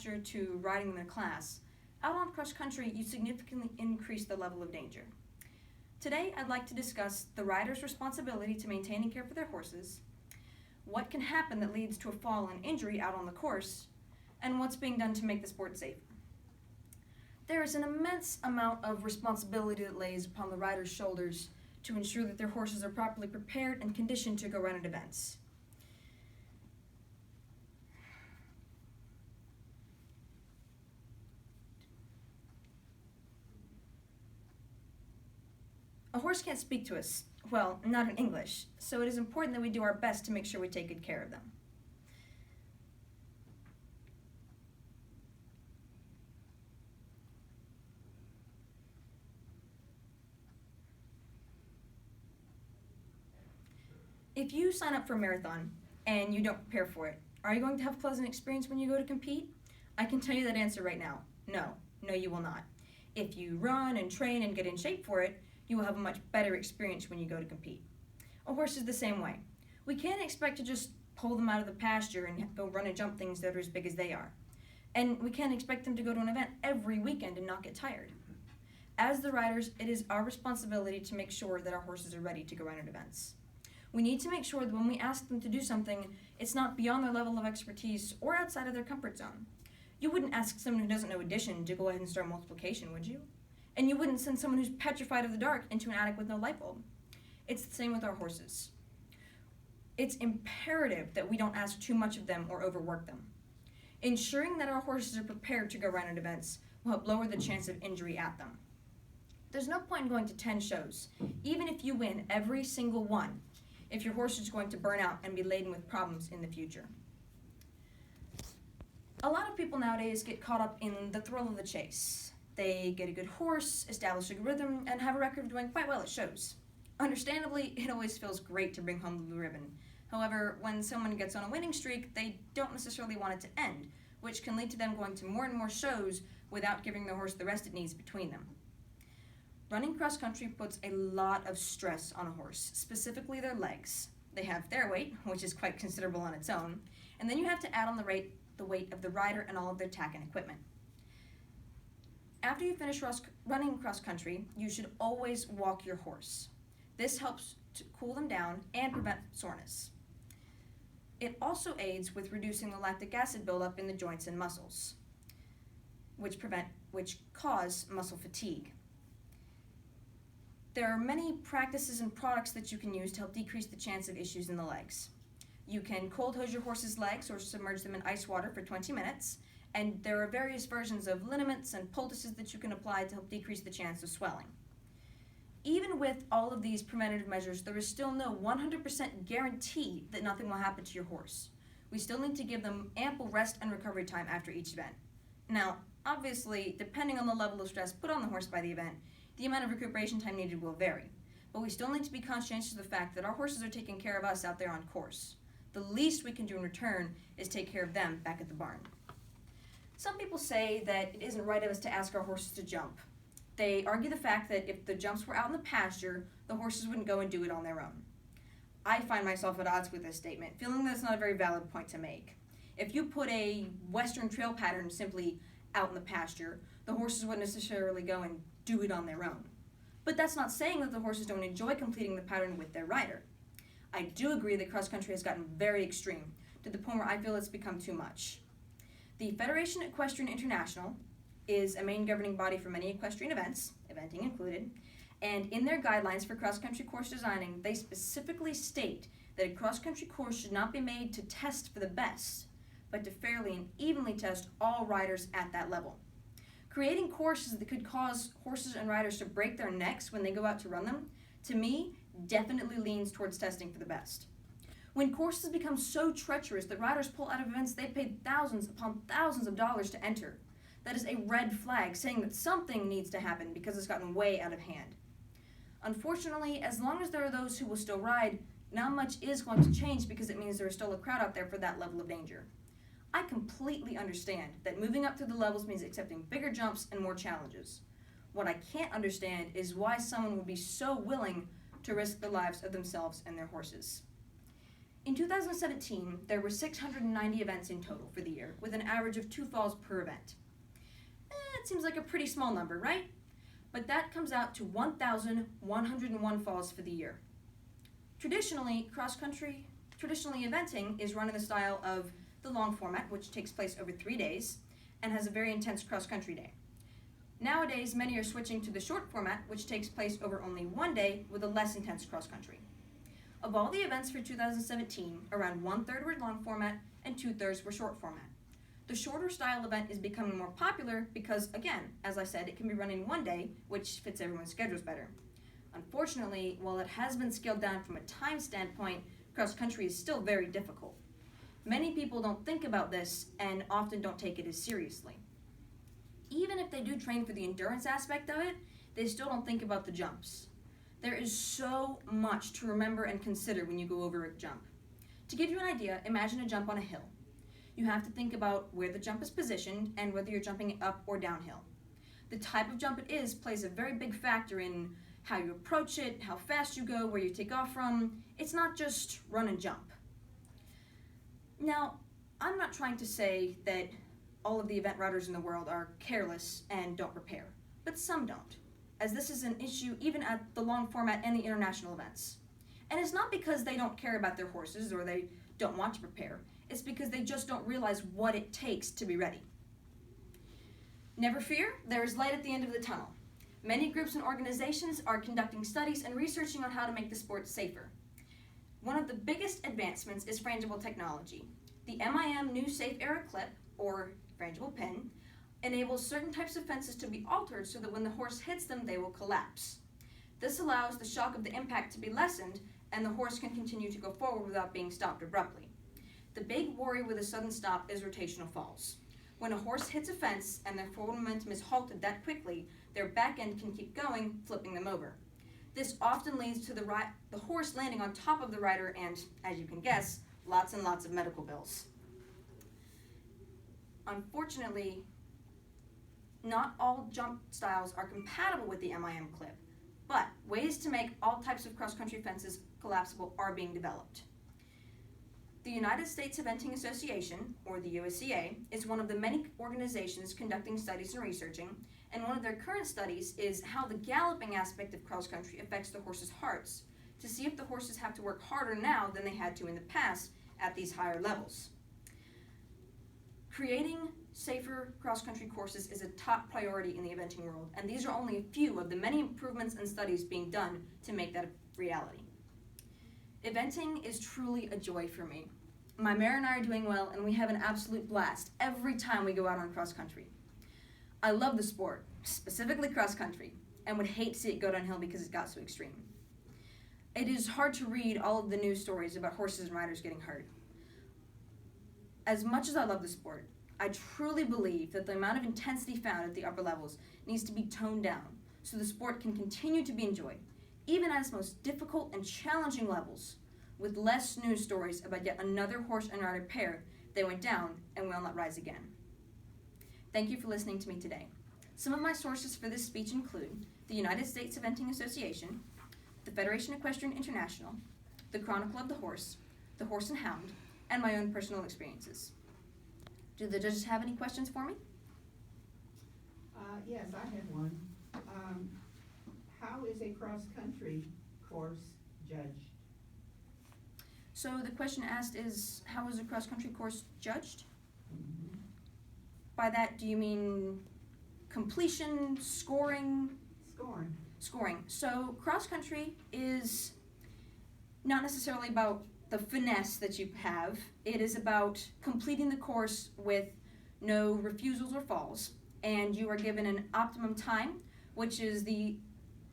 pasture to riding in their class, out on cross country you significantly increase the level of danger. Today I'd like to discuss the rider's responsibility to maintain and care for their horses, what can happen that leads to a fall and injury out on the course, and what's being done to make the sport safer. There is an immense amount of responsibility that lays upon the rider's shoulders to ensure that their horses are properly prepared and conditioned to go run at events. A horse can't speak to us, well, not in English, so it is important that we do our best to make sure we take good care of them. If you sign up for a marathon and you don't prepare for it, are you going to have a pleasant experience when you go to compete? I can tell you that answer right now. No, you will not. If you run and train and get in shape for it, you will have a much better experience when you go to compete. A horse is the same way. We can't expect to just pull them out of the pasture and go run and jump things that are as big as they are. And we can't expect them to go to an event every weekend and not get tired. As the riders, it is our responsibility to make sure that our horses are ready to go run at events. We need to make sure that when we ask them to do something, it's not beyond their level of expertise or outside of their comfort zone. You wouldn't ask someone who doesn't know addition to go ahead and start multiplication, would you? And you wouldn't send someone who's petrified of the dark into an attic with no light bulb. It's the same with our horses. It's imperative that we don't ask too much of them or overwork them. Ensuring that our horses are prepared to go run at events will help lower the chance of injury at them. There's no point in going to 10 shows, even if you win every single one, if your horse is going to burn out and be laden with problems in the future. A lot of people nowadays get caught up in the thrill of the chase. They get a good horse, establish a rhythm, and have a record of doing quite well at shows. Understandably, it always feels great to bring home the blue ribbon. However, when someone gets on a winning streak, they don't necessarily want it to end, which can lead to them going to more and more shows without giving the horse the rest it needs between them. Running cross country puts a lot of stress on a horse, specifically their legs. They have their weight, which is quite considerable on its own, and then you have to add on the weight of the rider and all of their tack and equipment. After you finish running cross country, you should always walk your horse. This helps to cool them down and prevent soreness. It also aids with reducing the lactic acid buildup in the joints and muscles, which cause muscle fatigue. There are many practices and products that you can use to help decrease the chance of issues in the legs. You can cold hose your horse's legs or submerge them in ice water for 20 minutes, and there are various versions of liniments and poultices that you can apply to help decrease the chance of swelling. Even with all of these preventative measures, there is still no 100% guarantee that nothing will happen to your horse. We still need to give them ample rest and recovery time after each event. Now, obviously, depending on the level of stress put on the horse by the event, the amount of recuperation time needed will vary. But we still need to be conscientious of the fact that our horses are taking care of us out there on course. The least we can do in return is take care of them back at the barn. Some people say that it isn't right of us to ask our horses to jump. They argue the fact that if the jumps were out in the pasture, the horses wouldn't go and do it on their own. I find myself at odds with this statement, feeling that it's not a very valid point to make. If you put a Western trail pattern simply out in the pasture, the horses wouldn't necessarily go and do it on their own. But that's not saying that the horses don't enjoy completing the pattern with their rider. I do agree that cross country has gotten very extreme, to the point where I feel it's become too much. The Federation Equestrian International is a main governing body for many equestrian events, eventing included, and in their guidelines for cross-country course designing, they specifically state that a cross-country course should not be made to test for the best, but to fairly and evenly test all riders at that level. Creating courses that could cause horses and riders to break their necks when they go out to run them, to me, definitely leans towards testing for the best. When courses become so treacherous that riders pull out of events they've paid thousands upon thousands of dollars to enter, that is a red flag saying that something needs to happen because it's gotten way out of hand. Unfortunately, as long as there are those who will still ride, not much is going to change because it means there is still a crowd out there for that level of danger. I completely understand that moving up through the levels means accepting bigger jumps and more challenges. What I can't understand is why someone would be so willing to risk the lives of themselves and their horses. In 2017, there were 690 events in total for the year, with an average of 2 falls per event. It seems like a pretty small number, right? But that comes out to 1,101 falls for the year. Traditionally, eventing is run in the style of the long format, which takes place over 3 days, and has a very intense cross-country day. Nowadays, many are switching to the short format, which takes place over only 1 day with a less intense cross-country. Of all the events for 2017, around 1/3 were long format and 2/3 were short format. The shorter style event is becoming more popular because, again, as I said, it can be run in 1 day, which fits everyone's schedules better. Unfortunately, while it has been scaled down from a time standpoint, cross-country is still very difficult. Many people don't think about this and often don't take it as seriously. Even if they do train for the endurance aspect of it, they still don't think about the jumps. There is so much to remember and consider when you go over a jump. To give you an idea, imagine a jump on a hill. You have to think about where the jump is positioned and whether you're jumping up or downhill. The type of jump it is plays a very big factor in how you approach it, how fast you go, where you take off from. It's not just run and jump. Now, I'm not trying to say that all of the event routers in the world are careless and don't prepare, but some don't, as this is an issue even at the long format and the international events. And it's not because they don't care about their horses or they don't want to prepare, it's because they just don't realize what it takes to be ready. Never fear, there is light at the end of the tunnel. Many groups and organizations are conducting studies and researching on how to make the sport safer. One of the biggest advancements is frangible technology. The MIM New Safe Era Clip, or frangible pin, enables certain types of fences to be altered so that when the horse hits them, they will collapse. This allows the shock of the impact to be lessened and the horse can continue to go forward without being stopped abruptly. The big worry with a sudden stop is rotational falls. When a horse hits a fence and their forward momentum is halted that quickly, their back end can keep going, flipping them over. This often leads to the horse landing on top of the rider and, as you can guess, lots and lots of medical bills. Unfortunately, not all jump styles are compatible with the MIM clip, but ways to make all types of cross-country fences collapsible are being developed. The United States Eventing Association, or the USEA, is one of the many organizations conducting studies and researching, and one of their current studies is how the galloping aspect of cross-country affects the horses' hearts, to see if the horses have to work harder now than they had to in the past at these higher levels. Creating safer cross-country courses is a top priority in the eventing world, and these are only a few of the many improvements and studies being done to make that a reality. Eventing is truly a joy for me. My mare and I are doing well, and we have an absolute blast every time we go out on cross-country. I love the sport, specifically cross-country, and would hate to see it go downhill because it got so extreme. It is hard to read all of the news stories about horses and riders getting hurt. As much as I love the sport, I truly believe that the amount of intensity found at the upper levels needs to be toned down so the sport can continue to be enjoyed, even at its most difficult and challenging levels, with less news stories about yet another horse and rider pair that went down and will not rise again. Thank you for listening to me today. Some of my sources for this speech include the United States Eventing Association, the Federation Equestrian International, the Chronicle of the Horse and Hound, and my own personal experiences. Do the judges have any questions for me? Yes, I have one. How is a cross-country course judged? So the question asked is, how is a cross-country course judged? Mm-hmm. By that, do you mean completion, scoring? Scoring. So cross-country is not necessarily about the finesse that you have. It is about completing the course with no refusals or falls, and you are given an optimum time, which is the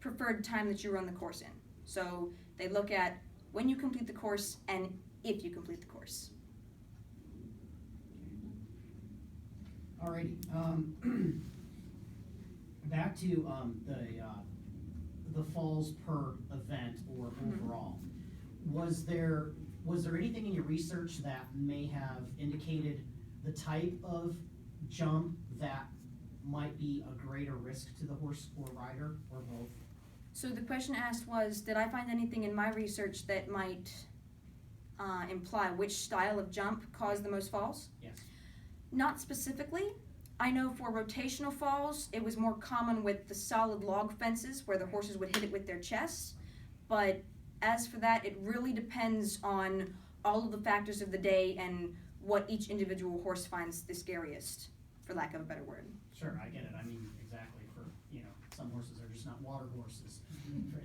preferred time that you run the course in. So they look at when you complete the course and if you complete the course. Alrighty. Back to the falls per event or overall. Was there anything in your research that may have indicated the type of jump that might be a greater risk to the horse or rider, or both? So the question asked was, did I find anything in my research that might imply which style of jump caused the most falls. Yes. Not specifically. I know for rotational falls, it was more common with the solid log fences where the horses would hit it with their chests. But as for that, it really depends on all of the factors of the day and what each individual horse finds the scariest, for lack of a better word. Sure, I get it. I mean, exactly. For, some horses are just not water horses,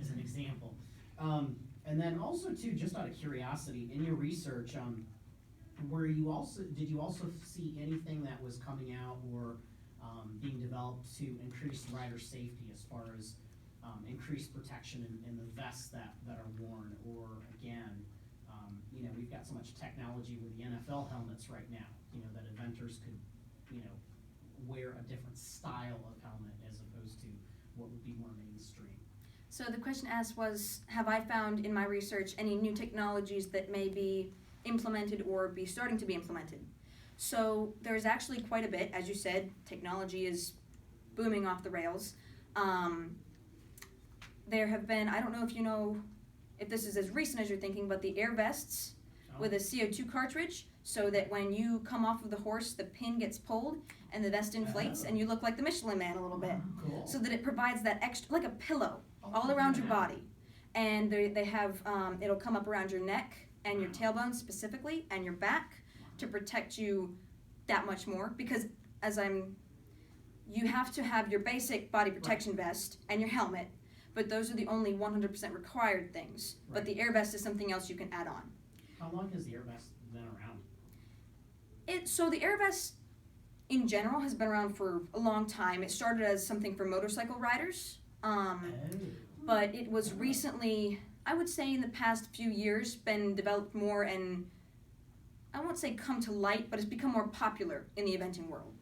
as an example. And then also too, just out of curiosity, in your research, did you also see anything that was coming out or being developed to increase rider safety as far as increased protection in the vests that are worn, or again, we've got so much technology with the NFL helmets right now, that eventers could, wear a different style of helmet as opposed to what would be more mainstream. So the question asked was, have I found in my research any new technologies that may be implemented or be starting to be implemented? So there's actually quite a bit. As you said, technology is booming off the rails. There have been, I don't know if you know if this is as recent as you're thinking, but the air vests with a CO2 cartridge, so that when you come off of the horse, the pin gets pulled and the vest inflates and you look like the Michelin Man a little bit. Cool. So that it provides that extra, like a pillow, all around your body. And they have, it'll come up around your neck and your tailbone specifically and your back to protect you that much more, because you have to have your basic body protection vest and your helmet, but those are the only 100% required things. Right. But the air vest is something else you can add on. How long has the air vest been around? So the air vest in general has been around for a long time. It started as something for motorcycle riders, but it was recently, I would say in the past few years, been developed more and I won't say come to light, but it's become more popular in the eventing world.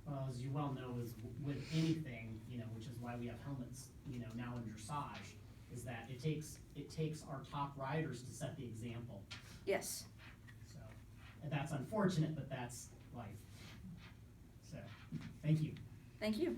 Well, as you well know, is with anything, which is why we have helmets, now in dressage, is that it takes our top riders to set the example. Yes. So, and that's unfortunate, but that's life. So, thank you. Thank you.